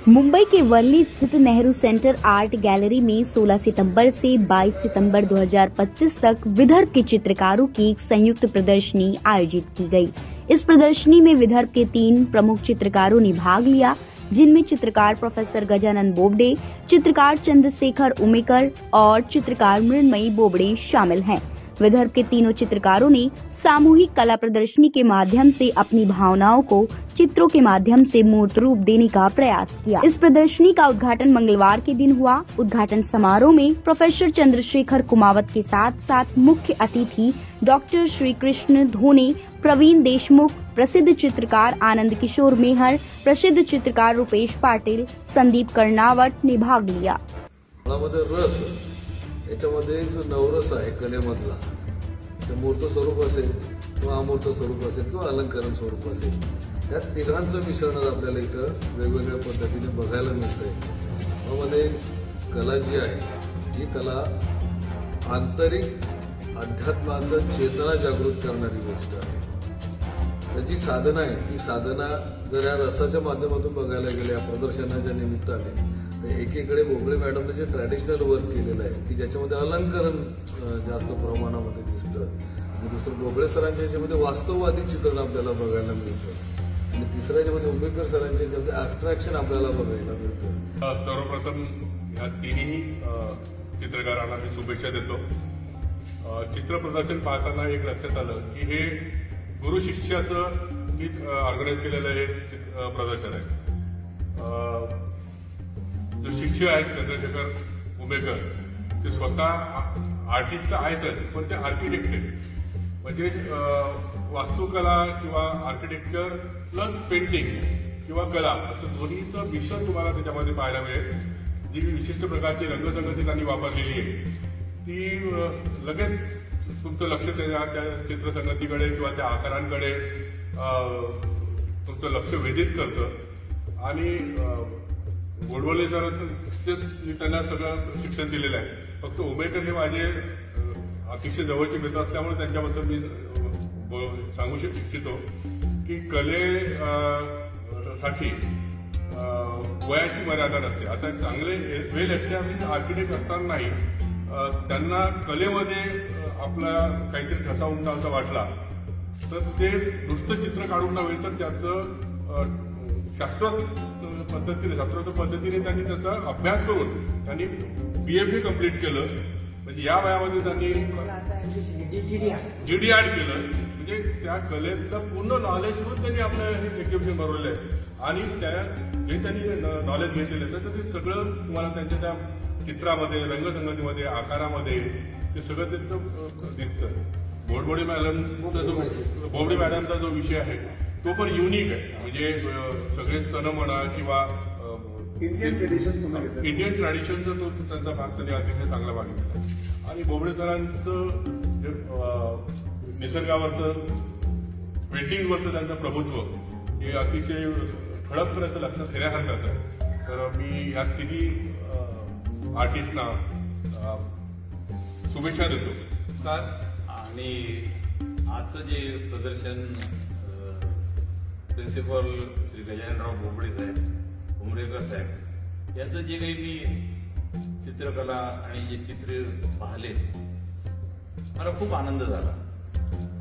मुंबई के वर्ली स्थित Nehru centre art gallery में 16 सितंबर से 22 सितंबर 2025 तक विदर्भ के चित्रकारों की एक संयुक्त प्रदर्शनी आयोजित की गई। इस प्रदर्शनी में विदर्भ के 3 प्रमुख चित्रकारों ने भाग लिया, जिनमें चित्रकार प्रोफेसर गजानन बोबडे, चित्रकार चंद्रशेखर उमेकर और चित्रकार मृण्मयी बोबडे शामिल हैं। विदर्भ के तीनों चित्रकारों ने सामूहिक कला प्रदर्शनी के माध्यम से अपनी भावनाओं को चित्रों के माध्यम से मूर्त रूप देने का प्रयास किया। इस प्रदर्शनी का उद्घाटन मंगलवार के दिन हुआ। उद्घाटन समारोह में प्रोफेसर चंद्रशेखर कुमावत के साथ साथ मुख्य अतिथि डॉक्टर श्री कृष्ण धोने, प्रवीण देशमुख, प्रसिद्ध चित्रकार आनंद किशोर मेहर, प्रसिद्ध चित्रकार रुपेश पाटिल, संदीप कर्णावत ने भाग लिया। याच्यामध्ये जो नवरस आहे कलेमधला, ते मूर्त स्वरूप असेल किंवा अमूर्त स्वरूप असेल किंवा अलंकरण स्वरूप असेल, या तिघांचं मिश्रणच आपल्याला इथं वेगवेगळ्या पद्धतीने बघायला मिळतंय। त्यामध्ये कला जी आहे ही कला आंतरिक अध्यात्माचं चेतना जागृत करणारी गोष्ट आहे। त्याची साधना आहे, ती साधना जर या रसाच्या माध्यमातून बघायला गेल्या प्रदर्शनाच्या निमित्ताने एकीकडे बोबडे मॅडमने जे ट्रॅडिशनल वर्क केलेलं आहे की ज्याच्यामध्ये अलंकरण जास्त प्रमाणामध्ये दिसतं, आणि दुसरं बोबडे सरांच्या याच्यामध्ये वास्तववादी चित्रण आपल्याला बघायला मिळतं, आणि तिसरं याच्यामध्ये उमेकर सरांच्या याच्यामध्ये अट्रॅक्शन आपल्याला बघायला मिळतं। सर्वप्रथम ह्या तिन्ही चित्रकारांना मी शुभेच्छा देतो। चित्र प्रदर्शन पाहताना एक लक्षात आलं की हे गुरु शिष्याचं एक ऑर्गनाईज केलेलं हे प्रदर्शन आहे। जो शिक्षक आहेत चंद्रशेखर उमेकर, ते स्वतः आर्टिस्ट आहेतच, पण ते आर्किटेक्ट आहेत। म्हणजे वास्तुकला किंवा आर्किटेक्चर प्लस पेंटिंग किंवा कला असं दोन्हीचं मिश्रण तुम्हाला त्याच्यामध्ये पाहायला मिळेल। जी विशिष्ट प्रकारची रंगसंगती त्यांनी वापरलेली आहे ती लगेच तुमचं लक्ष त्या चित्रसंगतीकडे किंवा त्या आकारांकडे तुमचं लक्ष वेधित करतं। आणि गोडबोले सर त्यांना सगळं शिक्षण दिलेलं आहे। फक्त उमेकर हे माझे अतिशय जवळचे मित्र असल्यामुळे त्यांच्याबद्दल मी सांगू इच्छितो की कलेसाठी वयाची मर्यादा नसते। आता चांगले वेल एस्टॅब्लिश आर्किटेक्ट असतानाही त्यांना कलेमध्ये आपला काहीतरी ठसा उमटा असं वाटला तर ते नुसतं चित्र काढून नव्हे तर त्याचं शास्त्रोक्त पद्धतीने त्यांनी त्याचा अभ्यास करून त्यांनी BFA कंप्लीट केलं। म्हणजे या वयामध्ये त्यांनी GD ऍड केलं, म्हणजे त्या कलेचं पूर्ण नॉलेज घेऊन त्यांनी आपलं एक्झिबिशन भरवलेलं आहे। आणि जे त्यांनी नॉलेज घेतलेलं आहे तर ते सगळं तुम्हाला त्यांच्या त्या चित्रामध्ये, रंगसंगतीमध्ये, आकारामध्ये ते सगळं त्यांचं दिसतं। बोबडे मॅडमचा जो विषय आहे तो पण युनिक आहे। म्हणजे सगळे सण म्हणा किंवा इंडियन ट्रॅडिशनचा तो त्यांचा भाग त्यांनी अतिशय चांगला भाग घेतला। आणि बोबडे सरांचं निसर्गावरचं पेंटिंगवरचं त्यांचं प्रभुत्व हे अतिशय ठळकपणे लक्षात घेण्यासारखं आहे। तर मी या तिन्ही आर्टिस्टना शुभेच्छा देतो। आणि आजचं जे प्रदर्शन प्रिन्सिपल श्री गजाननराव बोबडे साहेब, उमरेकर साहेब यांचं जे काही मी चित्रकला आणि जे चित्र पाहिले मला खूप आनंद झाला।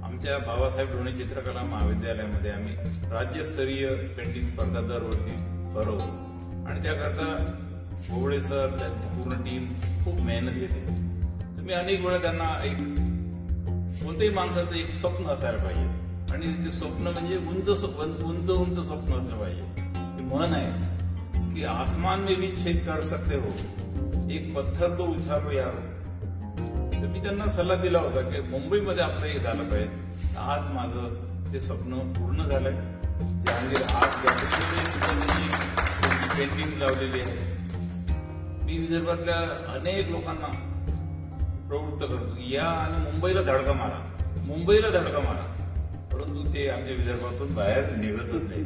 आमच्या बाबासाहेब ढोणे चित्रकला महाविद्यालयामध्ये आम्ही राज्यस्तरीय पेंटिंग स्पर्धा दरवर्षी भरवतो, आणि त्याकरता बोबडे सर त्यांची पूर्ण टीम खूप मेहनत घेते। तर मी अनेक वेळा त्यांना कोणत्याही माणसाचं एक स्वप्न असायला पाहिजे, आणि ते स्वप्न म्हणजे उंच उंच स्वप्न असलं पाहिजे। ते म्हण आहे की आसमान में भी छेद कर सकते हो, एक पत्थर तो उछालो यार। तर मी त्यांना सल्ला दिला होता की मुंबईमध्ये आपलं हे झालं पाहिजे। आज माझं ते स्वप्न पूर्ण झालंय। त्यामध्ये आर्ट गॅलरीमध्ये पेंटिंग लावलेली आहे। मी विदर्भातल्या अनेक लोकांना प्रवृत्त करतो की या आणि मुंबईला धडका मारा, मुंबईला धडका मारा, परंतु ते आमच्या विदर्भातून बाहेर निघतच नाही।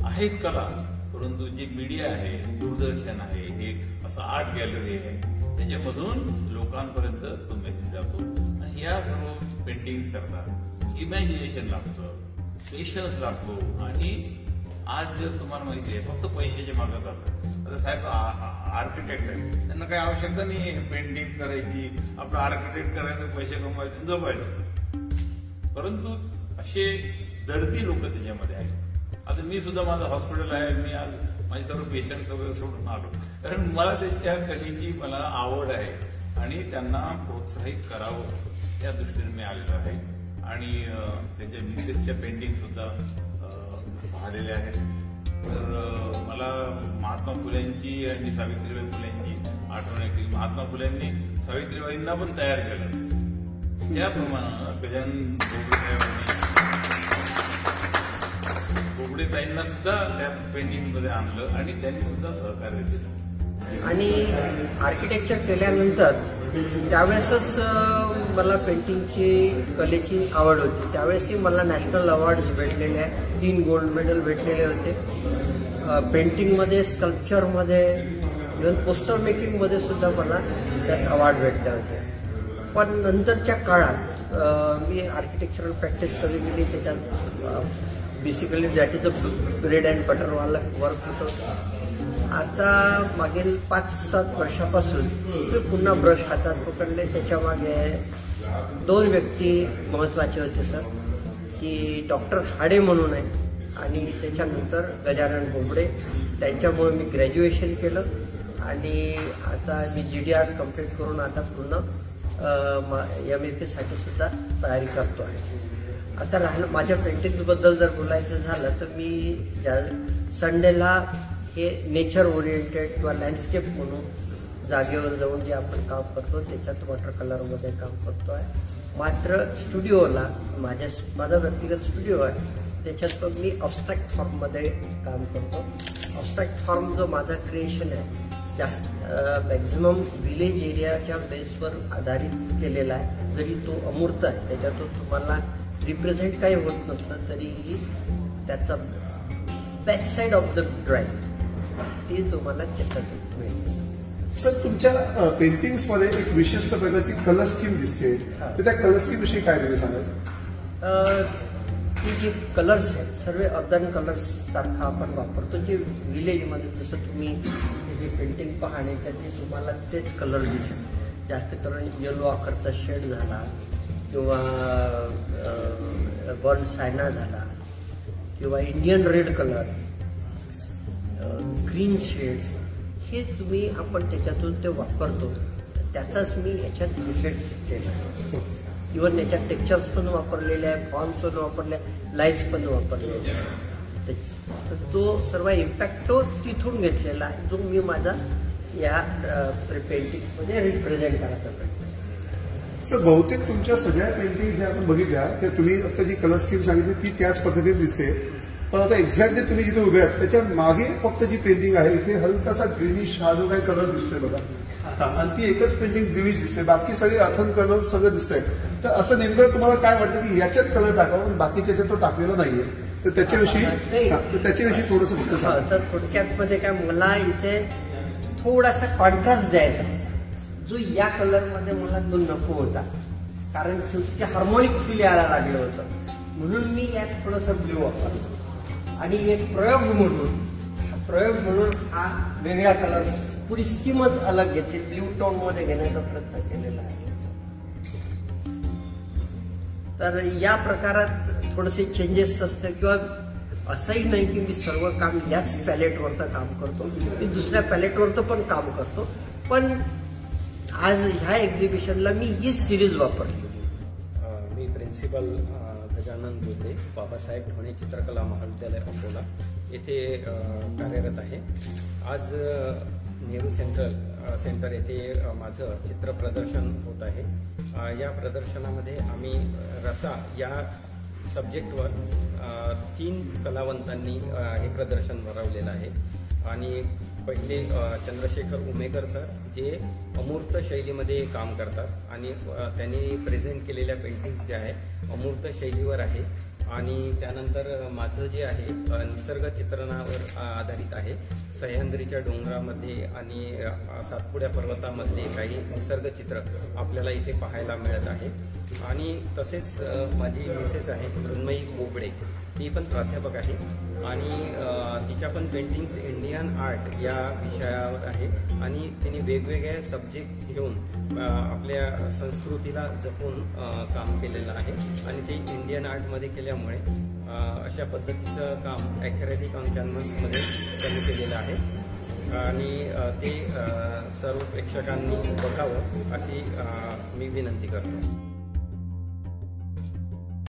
आहेत कला, परंतु जे मीडिया आहे, दूरदर्शन आहे, एक असं आर्ट गॅलरी आहे, त्याच्यामधून लोकांपर्यंत तो मेसेज जातो। आणि या सर्व पेंटिंग्स करतात, इमॅजिनेशन लागतं, पेशन्स लागतो। आणि आज जर तुम्हाला माहिती आहे फक्त पैशाच्या मागे जातात, आता साहेब आर्किटेक्ट आहे, त्यांना काही आवश्यकता नाही पेंटिंग करायची, आपलं आर्किटेक्ट करायचं, पैसे कमवायचे, झोपायचं. परंतु असे दर्दी लोक त्याच्यामध्ये आहेत. आता मी सुद्धा माझं हॉस्पिटल आहे, मी आज माझे सर्व पेशंट्स वगैरे सोडून आलो, कारण मला त्या कलेची मला आवड आहे आणि त्यांना प्रोत्साहित करावं या दृष्टीने मी आलेलो आहे. आणि त्यांच्या मिसेसच्या पेंटिंग सुद्धा पाहिलेल्या आहेत. तर मला महात्मा फुल्यांची आणि सावित्रीबाई फुल्यांची आठवण येते. महात्मा फुल्यांनी सावित्रीबाईंना पण तयार केलं, त्याप्रमाणे गजानन बोबडेताईंना सुद्धा त्या पेंटिंग मध्ये आणलं आणि त्यांनी सुद्धा सहकार्य केलं. आणि आर्किटेक्चर केल्यानंतर त्यावेळेसच मला पेंटिंगची कलेची आवड होती. त्यावेळेसही मला नॅशनल अवॉर्ड्स भेटलेले आहेत, 3 गोल्ड मेडल भेटलेले होते. पेंटिंगमध्ये, स्कल्पचरमध्ये, इव्हन पोस्टर मेकिंगमध्ये सुद्धा मला त्यात अवॉर्ड भेटले होते. पण नंतरच्या काळात मी आर्किटेक्चरल प्रॅक्टिस सुरू केली. त्याच्यात basically that is a bread and बटरवाला वर्क होतं. आता मागील 5-7 वर्षापासून मी पुन्हा ब्रश हातात पकडले. त्याच्या मागे 2 व्यक्ती महत्त्वाचे होते सर, की डॉक्टर हाडे म्हणून आहे आणि त्याच्यानंतर गजानन बोबडे. त्यांच्यामुळे मी ग्रॅज्युएशन केलं आणि आता मी GDR कंप्लीट करून आता पुन्हा MFA साठी सुद्धा तयारी करतो आहे. आता राहिलं माझ्या पेंटिंग्सबद्दल जर बोलायचं झालं तर मी ज्या संडेला हे नेचर ओरिएंटेड किंवा लँडस्केप म्हणून जागेवर जाऊन जे आपण काम करतो त्याच्यात वॉटर कलरमध्ये काम करतो आहे. मात्र स्टुडिओला माझा व्यक्तिगत स्टुडिओ आहे, त्याच्यात पण मी अब्स्ट्रॅक्ट फॉर्ममध्ये काम करतो. अब्स्ट्रॅक्ट फॉर्म जो माझा क्रिएशन आहे जास्त मॅक्झिमम विलेज एरियाच्या बेसवर आधारित केलेला आहे. जरी तो अमूर्त आहे, त्याच्यातून तुम्हाला रिप्रेझेंट काही होत नसलं तरीही त्याचा back side of the drawing ती तुम्हाला त्याच्यातून मिळते. सर, तुमच्या पेंटिंग्समध्ये एक विशिष्ट प्रकारची कलर स्कीम दिसते, तर त्या कलर स्कीम विषयी काय तुम्ही सांगाल? ती जी कलर्स आहेत सर्व अर्बन कलर्स सारखा आपण वापरतो. जे विलेजमध्ये जसं तुम्ही जे पेंटिंग पाहणे त्याचे तुम्हाला तेच कलर दिसेल. जास्त करून येलो आकारचा शेड झाला किंवा बर्न सायना झाला किंवा Indian red colour, green shades, हे तुम्ही आपण त्याच्यातून ते वापरतो. त्याचाच मी याच्यात इफेक्ट घेतलेला आहे. इव्हन याच्यात टेक्स्चर्स पण वापरलेले आहे, फॉर्म्स पण वापरले, लाईट्स पण वापरलेले आहे. तो सर्व इम्पॅक्ट तो तिथून घेतलेला आहे, जो मी माझा या पेंटिंगमध्ये रिप्रेझेंट करायचा प्रयत्न. सर, बहुतेक तुमच्या सगळ्या पेंटिंग ज्या आपण बघितल्या त्या तुम्ही आता जी कलर स्कीम सांगितली ती त्याच पद्धतीने दिसते. पण आता एक्झॅक्टली तुम्ही जिथे उभे आहात त्याच्या मागे फक्त जी पेंटिंग आहे इथे हलकासा ग्रीनिश हा जो काही कलर दिसतोय बघा, आणि ती एकच पेंटिंग ग्रीनिश दिसते, बाकी सगळे अथन कलर सगळं दिसतंय. तर असं नेमकं तुम्हाला काय वाटतं की याच्यात कलर टाकावा पण बाकीच्या याच्यात तो टाकलेला नाहीये, तर त्याच्याविषयी थोडंसं फक्त सांगा. तर थोडक्यात मध्ये काय, मला इथे थोडासा कॉन्ट्रास्ट द्यायचा जो या कलरमध्ये मला तो नको होता, कारण ते हार्मोनिक फील यायला लागलं होतं. म्हणून मी यात थोडंसं ब्ल्यू वापरलं आणि एक प्रयोग म्हणून हा वेगळा कलर पुरी स्कीमच अलग घेतली, ब्ल्यू टोन मध्ये घेण्याचा प्रयत्न केलेला आहे. तर या प्रकारात थोडेसे चेंजेस असते किंवा असंही नाही की मी सर्व काम याच पॅलेटवरचं काम करतो, मी दुसऱ्या पॅलेटवरचं पण काम करतो. पण आज ह्या एक्झिबिशनला मी हीच सिरीज वापरली. मी प्रिन्सिपल गजानन बोबडे, बाबासाहेब ढोणे चित्रकला महाविद्यालय अकोला येथे कार्यरत आहे. आज नेहरू सेंटर येथे माझं चित्र प्रदर्शन होत आहे. या प्रदर्शनामध्ये आम्ही रसा या सब्जेक्टवर 3 कलावंतांनी हे प्रदर्शन भरवलेलं आहे. आणि पहिले चंद्रशेखर उमेकर सर, जे अमूर्त शैलीमध्ये काम करतात आणि त्यांनी प्रेझेंट केलेल्या पेंटिंग्स ज्या आहेत अमूर्त शैलीवर आहे. आणि त्यानंतर माझं जे आहे निसर्ग चित्रणावर आधारित आहे. सह्याद्रीच्या डोंगरामध्ये आणि सातपुड्या पर्वतामधले काही निसर्ग चित्र आपल्याला इथे पाहायला मिळत आहे. आणि तसेच माझी मिसेस आहे मृण्मयी बोबडे, ती पण प्राध्यापक आहे आणि तिच्या पण पेंटिंग्स इंडियन आर्ट या विषयावर आहे आणि तिने वेगवेगळे सब्जेक्ट घेऊन आपल्या संस्कृतीला जपून काम केलेलं आहे आणि ते इंडियन आर्टमध्ये केल्यामुळे अशा पद्धतीचं काम ॲक्रेलिक ऑन कॅनव्हासमध्ये त्यांनी केलेलं आहे आणि ते सर्व प्रेक्षकांनी बघावं अशी मी विनंती करतो.